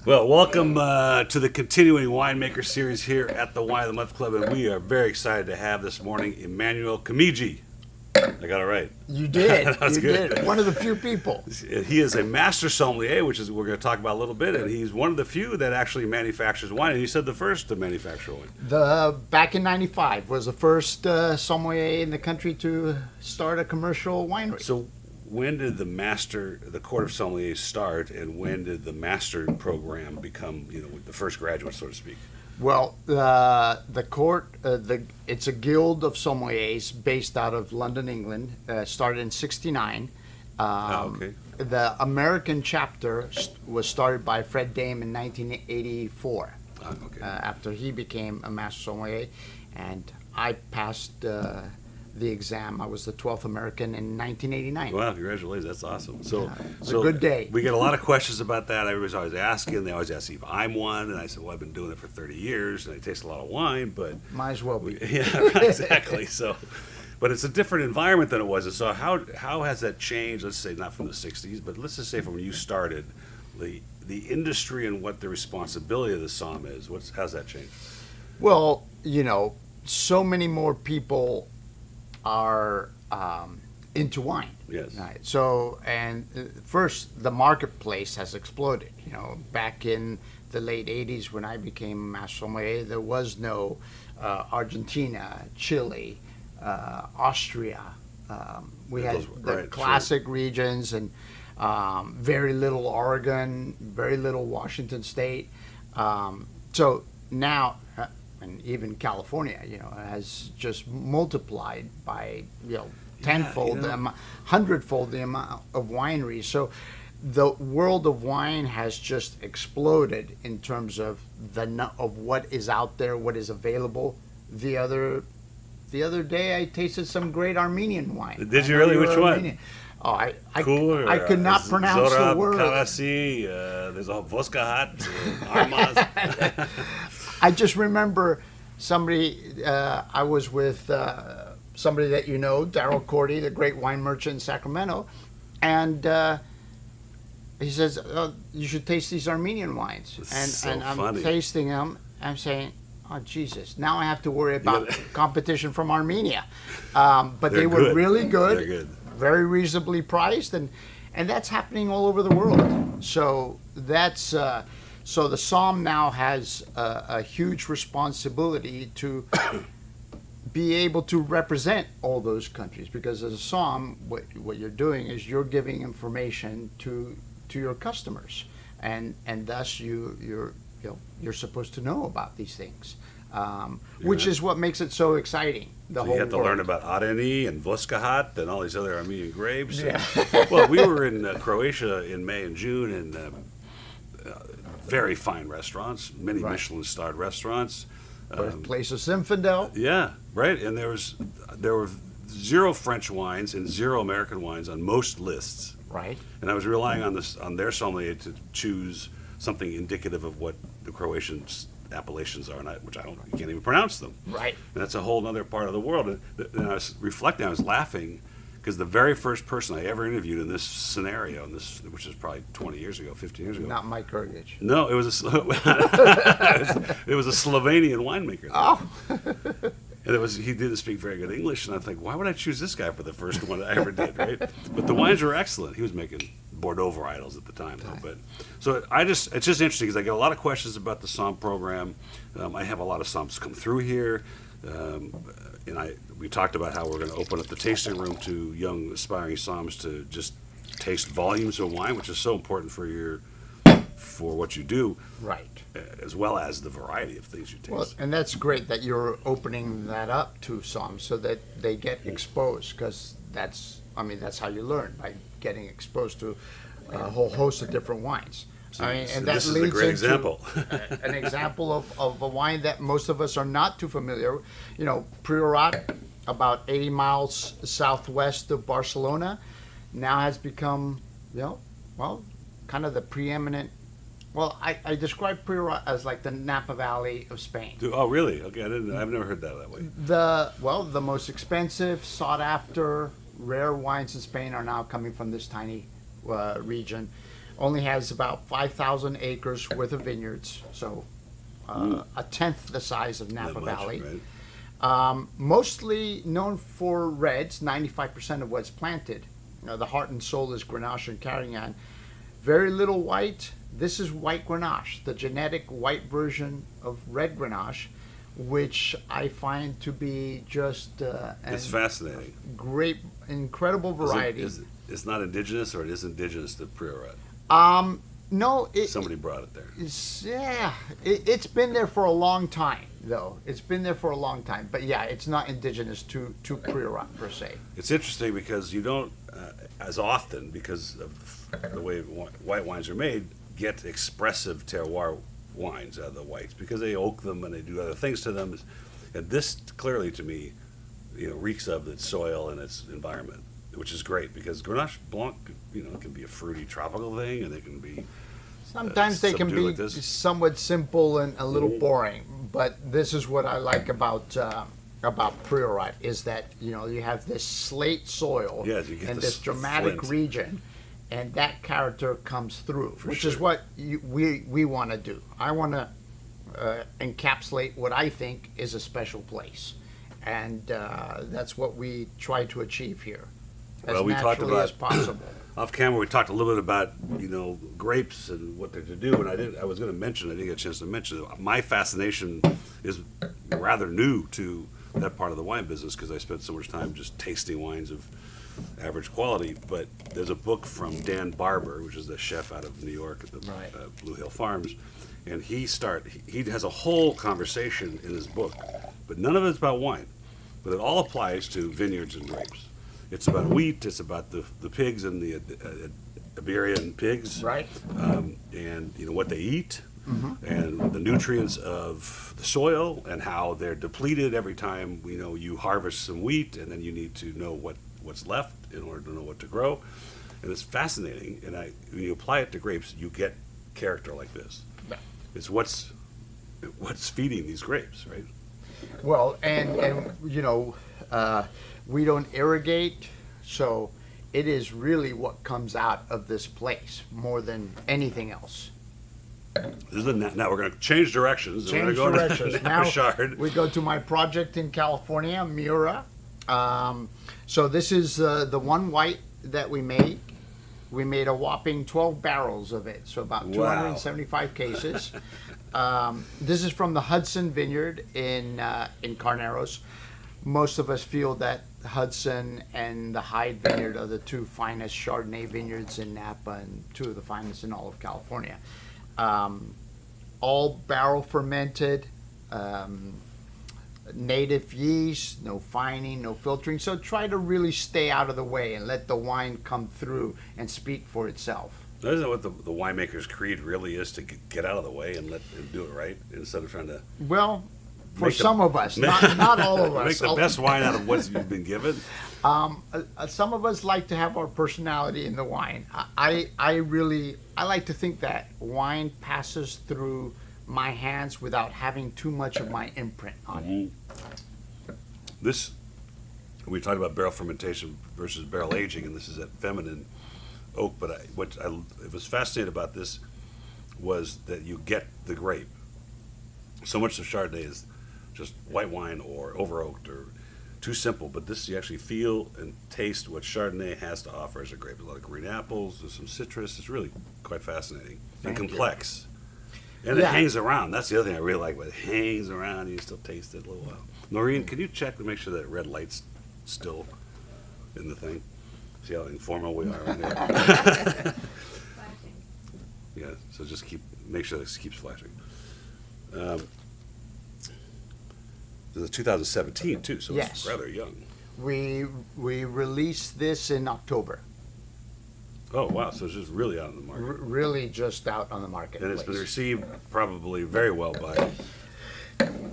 Well, welcome to the continuing winemaker series here at the Wine of the Month Club, and we are very excited to have this morning Emmanuel Kemiji. I got it right. You did. That was You good. did. One of the few people. He is a master sommelier, which is we're going to talk about a little bit, and he's one of the few that actually manufactures wine. And you said the first to manufacture wine. Back in '95 was the first sommelier in the country to start a commercial winery. So, when did the Court of Sommeliers start, and when did the master program become, the first graduate, so to speak? Well, the court, it's a guild of sommeliers based out of London, England. Started in '69. Okay. The American chapter was started by Fred Dame in 1984. Okay. After he became a master sommelier, and I passed the exam. I was the 12th American in 1989. Wow, congratulations. That's awesome. So, it's a good day. We get a lot of questions about that. Everybody's always asking. They always ask me if I'm one. And I said, well, I've been doing it for 30 years, and I taste a lot of wine, but... Might as well be. Yeah, exactly. So, but it's a different environment than it was. And so how has that changed? Let's say not from the 60s, but let's just say from when you started, the industry and what the responsibility of the somm is. How's that changed? Well, so many more people are into wine. Yes. Right. So, and first, the marketplace has exploded. Back in the late '80s when I became a master sommelier, there was no Argentina, Chile, Austria. We had the classic regions, and very little Oregon, very little Washington State. So now, and even California, has just multiplied by, tenfold, hundredfold the amount of wineries. So the world of wine has just exploded in terms of of what is out there, what is available. The other day, I tasted some great Armenian wine. Did you really? Which Armenian. one? Oh, Cool, I could not pronounce Zorab, the word. Kalasi, there's a Voskahat, Armaz. I just remember somebody, I was with somebody that Daryl Cordy, the great wine merchant in Sacramento, and he says, you should taste these Armenian wines. And I'm funny. tasting them, I'm saying, oh, Jesus, now I have to worry about competition from Armenia. But they were good. really good, They're good, very reasonably priced, and that's happening all over the world. So that's... So the Somm now has a huge responsibility to be able to represent all those countries, because as a Somm, what you're doing is you're giving information to your customers, and thus you're supposed to know about these things, which is what makes it so exciting. So you have to learn about Areni and Voskahat and all these other Armenian grapes. Yeah. Well, we were in Croatia in May and June, and very fine restaurants, many Right. Michelin-starred restaurants. Birthplace of Zinfandel. Yeah, right. And there were 0 French wines and 0 American wines on most lists. Right. And I was relying on their sommelier to choose something indicative of what the Croatian appellations are, you can't even pronounce them. Right. And that's a whole other part of the world. And I was reflecting, I was laughing, because the very first person I ever interviewed in this scenario, which is probably 20 years ago, 15 years ago. Not Mike Gergich. No, it was it was a Slovenian winemaker. Oh. And he didn't speak very good English, and I think, why would I choose this guy for the first one I ever did, right? But the wines were excellent. He was making Bordeaux varietals at the time, though. But so it's just interesting because I get a lot of questions about the Somm program. I have a lot of Somms come through here, and we talked about how we're going to open up the tasting room to young aspiring Somms to just taste volumes of wine, which is so important for what you do. Right. As well as the variety of things you taste. Well, and that's great that you're opening that up to some so that they get exposed, because that's how you learn, by getting exposed to a whole host of different wines. And that this is leads a great into example. an example of a wine that most of us are not too familiar. Priorat, about 80 miles southwest of Barcelona, now has become, kind of the preeminent. Well, I describe Priorat as like the Napa Valley of Spain. Oh, really? Okay, I've never heard that way. The most expensive, sought after, rare wines in Spain are now coming from this tiny region. only has about 5,000 acres worth of vineyards, so a tenth the size of Napa Not much, Valley. right? Mostly known for reds, 95% of what's planted. The heart and soul is Grenache and Carignan. Very little white. This is white Grenache, the genetic white version of red Grenache, which I find to be just It's fascinating. great, incredible variety. It's not indigenous, or it is indigenous to Priorat? No, Somebody brought it there. It's been there for a long time, though. It's been there for a long time. But yeah, it's not indigenous to Priorat per se. It's interesting because you don't, as often, because of the way white wines are made, get expressive terroir wines out of the whites, because they oak them and they do other things to them. And this clearly, to me, reeks of its soil and its environment, which is great, because Grenache Blanc, can be a fruity tropical thing, and it can be Sometimes they can subdued be like this. somewhat simple and a little boring, but this is what I like about Priorat, is that you have this slate soil Yes, you get and this this dramatic flint. region, and that character comes through, which is sure. what we want to do. I want to encapsulate what I think is a special place, and that's what we try to achieve here, as Well, we talked naturally about- as possible. Off camera, we talked a little bit about grapes and what they're to do, and I was going to mention, I didn't get a chance to mention, my fascination is rather new to that part of the wine business, because I spent so much time just tasting wines of average quality. But there's a book from Dan Barber, which is the chef out of New York at the Right. Blue Hill Farms, and he has a whole conversation in his book, but none of it's about wine, but it all applies to vineyards and grapes. It's about wheat. It's about the pigs and the Iberian pigs, Right. And what they eat, and the nutrients of the soil, and how they're depleted every time you harvest some wheat, and then you need to know what's left in order to know what to grow. And it's fascinating. And when you apply it to grapes, you get character like this. Yeah. It's what's feeding these grapes, right? Well, and we don't irrigate, so it is really what comes out of this place more than anything else. Now we're going to change directions. and Change we're going directions. to Now Shard. we go to my project in California, Mura. So this is the one white that we made. We made a whopping 12 barrels of it, so about Wow. 275 cases. This is from the Hudson Vineyard in Carneros. Most of us feel that Hudson and the Hyde Vineyard are the two finest Chardonnay vineyards in Napa, and two of the finest in all of California. All barrel fermented, native yeast, no fining, no filtering. So try to really stay out of the way and let the wine come through and speak for itself. Isn't that what the winemaker's creed really is, to get out of the way and do it right, instead of trying to Well, for Make the- some of us, not all of us. make the best wine out of what you've been given? Some of us like to have our personality in the wine. I like to think that wine passes through my hands without having too much of my imprint on it. This, we talked about barrel fermentation versus barrel aging, and this is at feminine oak. But it was fascinating about this was that you get the grape. So much of Chardonnay is just white wine or over oaked or too simple, but this you actually feel and taste what Chardonnay has to offer as a grape. A lot of green apples, there's some citrus. It's really quite fascinating and Thank you. complex. And it Yeah. hangs around. That's the other thing I really like. But it hangs around. You still taste it a little while. Noreen, can you check to make sure that red light's still in the thing? See how informal we are right now? Yeah. So just make sure this keeps flashing. This is 2017 too, so Yes. it's rather young. We released this in October. Oh wow! So it's just really out in the market, Really just out on the market. and it's been received probably very well by.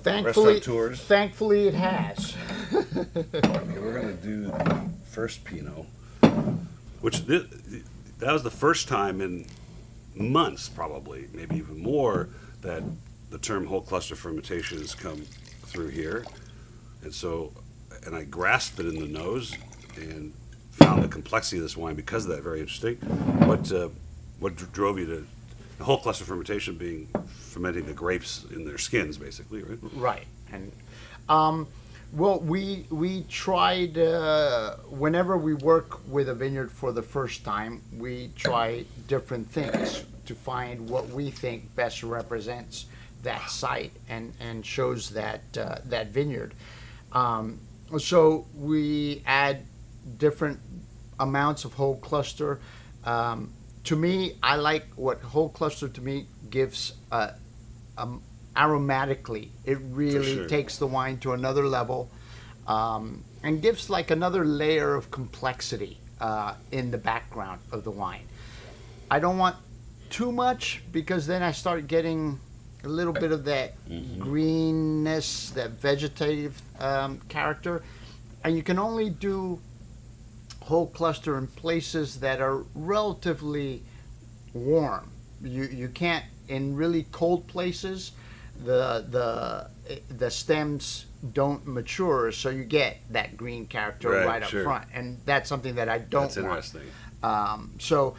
Thankfully, restaurateurs. thankfully it has. Okay, we're gonna do the first Pinot, which that was the first time in months, probably maybe even more, that the term whole cluster fermentation has come through here, and I grasped it in the nose and found the complexity of this wine because of that. Very interesting. But what drove you to the whole cluster fermentation being fermenting the grapes in their skins, basically, right? Right. And well, we tried whenever we work with a vineyard for the first time, we try different things to find what we think best represents that site and shows that that vineyard. So we add different amounts of whole cluster. To me, I like what whole cluster to me gives aromatically. It really sure. takes the wine to another level and gives like another layer of complexity in the background of the wine. I don't want too much because then I start getting a little bit of that greenness, that vegetative character. And you can only do whole cluster in places that are relatively warm. You can't in really cold places. The stems don't mature, so you get that green character right up sure. front, and that's something that I don't That's want. interesting. So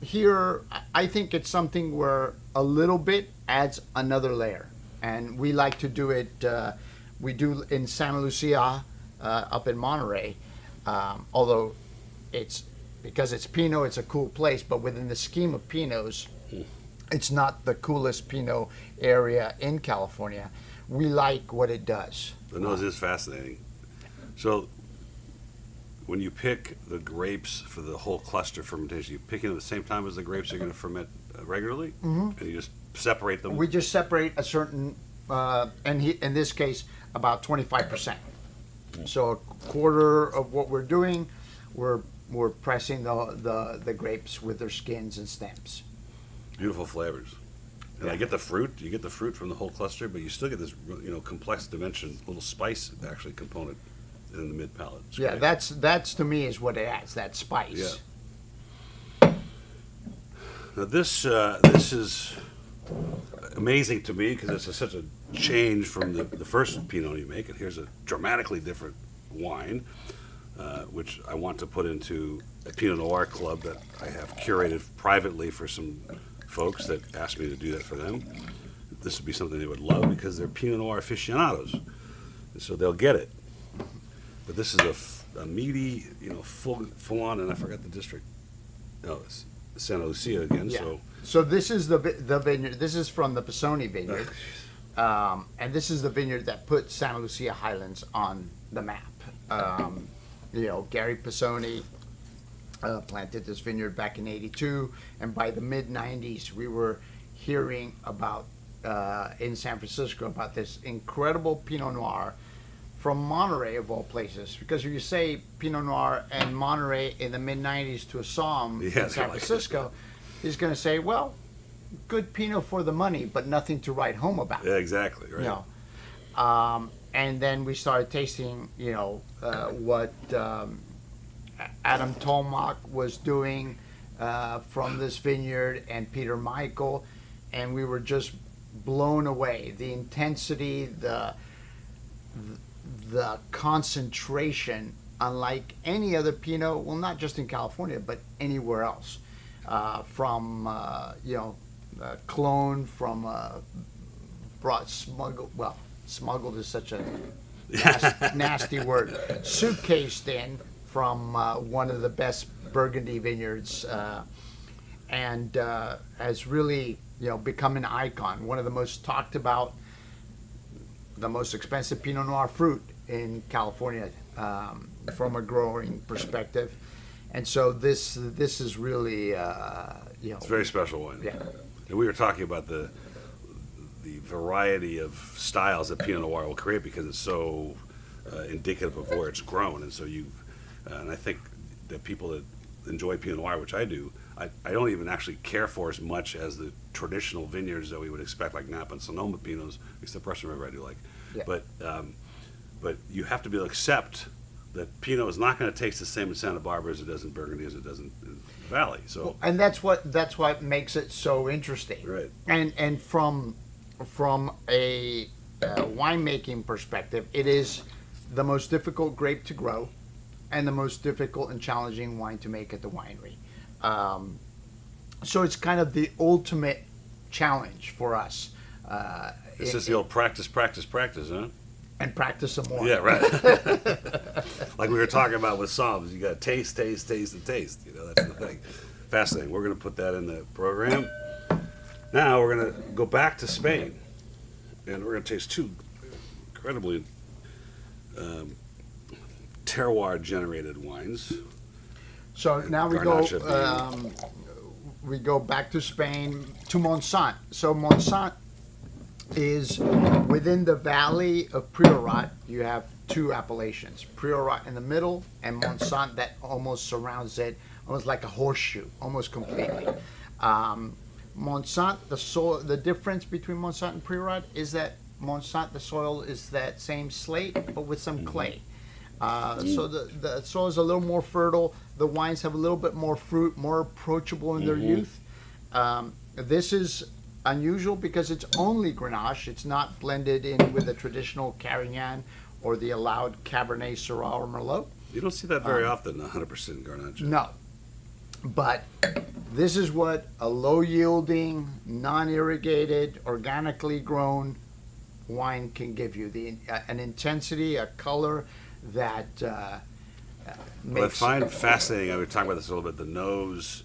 here, I think it's something where a little bit adds another layer, and we like to do it. We do in Santa Lucia, up in Monterey. Although it's because it's Pinot, it's a cool place, but within the scheme of Pinots, it's not the coolest Pinot area in California. We like what it does. The nose is fascinating. So, when you pick the grapes for the whole cluster fermentation, you pick it at the same time as the grapes are going to ferment regularly, and you just separate them. We just separate a certain, in this case, about 25%. So a quarter of what we're doing, we're pressing the grapes with their skins and stems. Beautiful flavors. And I get the fruit. You get the fruit from the whole cluster, but you still get this, complex dimension, little spice actually component in the mid palate. It's Yeah, great. that's to me is what it adds, that spice. Yeah. Now this is amazing to me because it's such a change from the first Pinot you make, and here's a dramatically different wine, which I want to put into a Pinot Noir club that I have curated privately for some folks that asked me to do that for them. This would be something they would love because they're Pinot Noir aficionados, and so they'll get it. But this is a meaty, full on, and I forgot the district. No, it's Santa Lucia again. Yeah. So So this is the vineyard. This is from the Pisoni vineyard, and this is the vineyard that put Santa Lucia Highlands on the map. Gary Pisoni planted this vineyard back in '82, and by the mid '90s, we were hearing about in San Francisco about this incredible Pinot Noir from Monterey of all places. Because if you say Pinot Noir and Monterey in the mid '90s to a somm in San Francisco, he's going to say, "Well, good Pinot for the money, but nothing to write home about." yeah, exactly right. And then we started tasting, what Adam Tolmach was doing from this vineyard, and Peter Michael, and we were just blown away. The intensity, the concentration, unlike any other Pinot, well, not just in California, but anywhere else. From clone, from brought smuggled. Well, smuggled is such a nasty word. Suitcased in from one of the best Burgundy vineyards, and has really become an icon. One of the most talked about, the most expensive Pinot Noir fruit in California, from a growing perspective. And so this is really It's a very special wine. Yeah. And we were talking about the variety of styles that Pinot Noir will create because it's so indicative of where it's grown, and so and I think that people that enjoy Pinot Noir, which I do, I don't even actually care for as much as the traditional vineyards that we would expect, like Napa and Sonoma Pinots, except Russian River I do like. Yeah. But you have to be able to accept that Pinot is not going to taste the same in Santa Barbara as it does in Burgundy as it does in the Valley. So and that's what makes it so interesting. Right. And from a winemaking perspective, it is the most difficult grape to grow, and the most difficult and challenging wine to make at the winery. So it's kind of the ultimate challenge for us. It's just the old practice, practice, practice, huh? And practice some more. Yeah, right. Like we were talking about with Psalms, you got to taste, taste, taste, and taste. You know, that's the thing. Fascinating. We're going to put that in the program. Now we're going to go back to Spain, and we're going to taste two incredibly terroir-generated wines. So now Garnacha we go back to Spain to Montsant. So Montsant is within the valley of Priorat. You have two appellations: Priorat in the middle, and Montsant that almost surrounds it, almost like a horseshoe, almost completely. Montsant, the soil, the difference between Montsant and Priorat is that Montsant, the soil is that same slate, but with some clay. So the soil is a little more fertile. The wines have a little bit more fruit, more approachable in their youth. This is unusual because it's only Grenache. It's not blended in with the traditional Carignan or the allowed Cabernet Syrah or Merlot. You don't see that very often, 100% Garnacha. No. But this is what a low-yielding, non-irrigated, organically grown wine can give you. An intensity, a color that What I find fascinating, I was talking about this a little bit, the nose.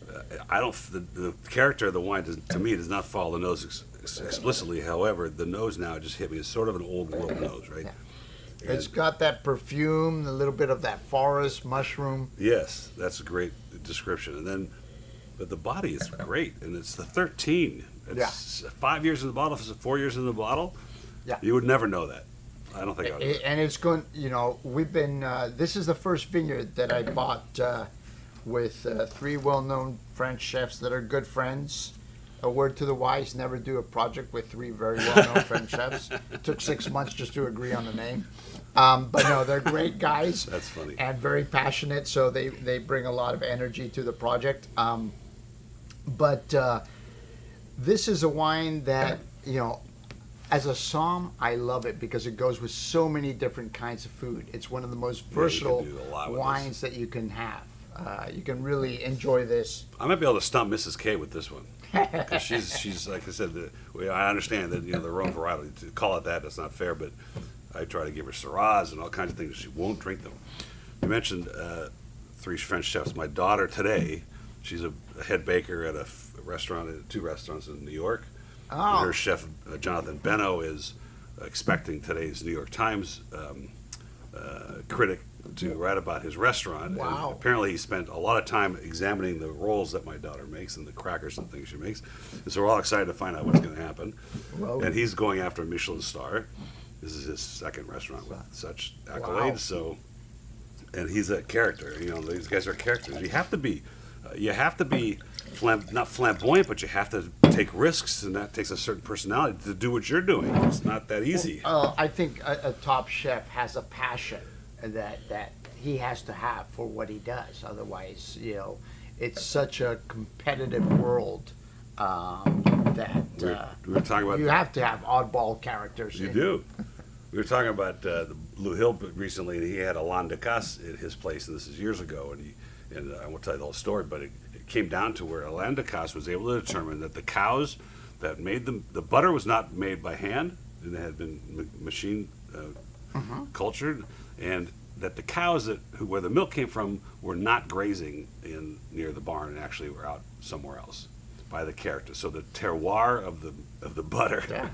The character of the wine, to me, does not follow the nose explicitly. However, the nose now just hit me. It's sort of an old world nose, right? Yeah. It's got that perfume, a little bit of that forest mushroom. Yes, that's a great description. And then, but the body is great, and it's the 13. It's 5 years in the bottle, 4 years in the bottle. Yeah. You would never know that. I don't think I would. And it's going, we've been, this is the first vineyard that I bought with three well-known French chefs that are good friends. A word to the wise, never do a project with three very well-known French chefs. It took 6 months just to agree on the name. But no, they're great guys. That's funny. And very passionate, so they bring a lot of energy to the project. But this is a wine that, as a somm, I love it because it goes with so many different kinds of food. It's one of the most versatile wines that you can have. You can really enjoy this. I might be able to stump Mrs. K with this one. Because she's like I said, I understand that their own variety. To call it that's not fair, but I try to give her Syrahs and all kinds of things. She won't drink them. You mentioned three French chefs. My daughter today, she's a head baker at a restaurant, at two restaurants in New York. Oh. Her chef, Jonathan Beno, is expecting today's New York Times critic to write about his restaurant. Wow. And apparently he spent a lot of time examining the rolls that my daughter makes and the crackers and things she makes. And so we're all excited to find out what's going to happen. Well, And he's going after a Michelin star. This is his second restaurant with such accolades. Wow. So, and he's a character. These guys are characters. You have to be not flamboyant, but you have to take risks, and that takes a certain personality to do what you're doing. It's not that easy. I think a top chef has a passion that he has to have for what he does. Otherwise, it's such a competitive world that we were talking about you have to have oddball characters. You do. We were talking about the Blue Hill recently, and he had Alain Ducasse at his place, and this is years ago, and I won't tell you the whole story, but it came down to where Alain Ducasse was able to determine that the cows that made the butter was not made by hand, and it had been machine cultured, and that the cows where the milk came from were not grazing near the barn and actually were out somewhere else by the character. So the terroir of the butter. Yeah.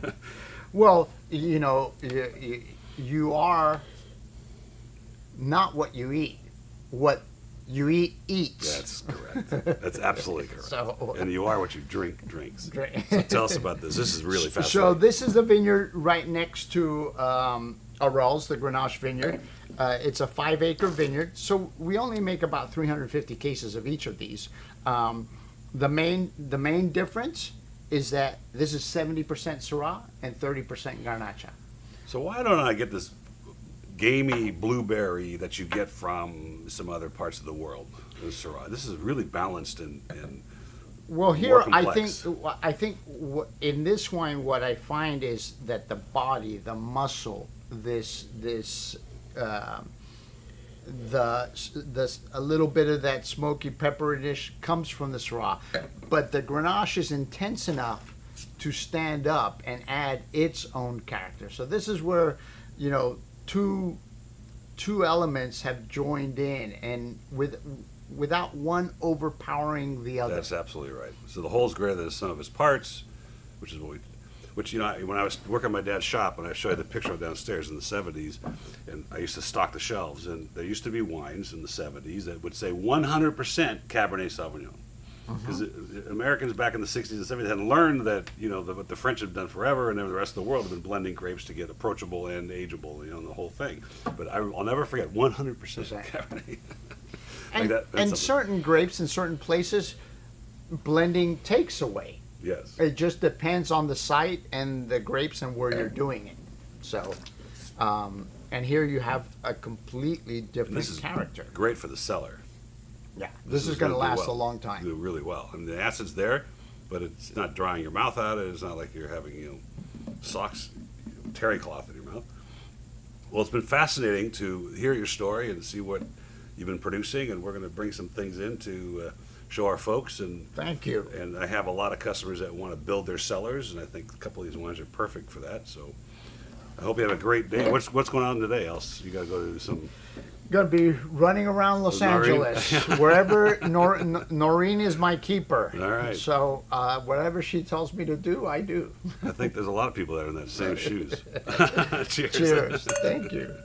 Well, you are not what you eat. What you eat eats. That's correct. That's absolutely correct. So, and you are what you drinks. So tell us about this. This is really fascinating. So this is the vineyard right next to Arels, the Grenache vineyard. It's a 5-acre vineyard. So we only make about 350 cases of each of these. The main difference is that this is 70% Syrah and 30% Garnacha. So why don't I get this gamey blueberry that you get from some other parts of the world with Syrah? This is really balanced and well, here more complex. I think in this wine what I find is that the body, the muscle, this a little bit of that smoky pepperiness comes from the Syrah, but the Grenache is intense enough to stand up and add its own character. So this is where, two elements have joined in, and without one overpowering the other. That's absolutely right. So the whole's greater than the sum of its parts, which is when I was working in my dad's shop, and I showed you the picture of downstairs in the 70s, and I used to stock the shelves, and there used to be wines in the 70s that would say 100% Cabernet Sauvignon. Because Americans back in the 60s and 70s had learned that, what the French had done forever, and then the rest of the world had been blending grapes to get approachable and ageable, and the whole thing. But I'll never forget 100% Cabernet. And certain grapes in certain places, blending takes away. Yes. It just depends on the site and the grapes and where you're doing it. So, and here you have a completely different character. Great for the cellar. Yeah, this is going to last a long Do time. really well. I mean, the acid's there, but it's not drying your mouth out. It's not like you're having, socks, terry cloth in your mouth. Well, it's been fascinating to hear your story and see what you've been producing, and we're going to bring some things in to show our folks. And Thank you. And I have a lot of customers that want to build their cellars, and I think a couple of these wines are perfect for that. So I hope you have a great day. What's going on today? Else you got to go to some. Going to be running around Los Noreen? Angeles, wherever Noreen is my keeper. All right. So whatever she tells me to do, I do. I think there's a lot of people that are in that same shoes. Cheers. Cheers. Thank you.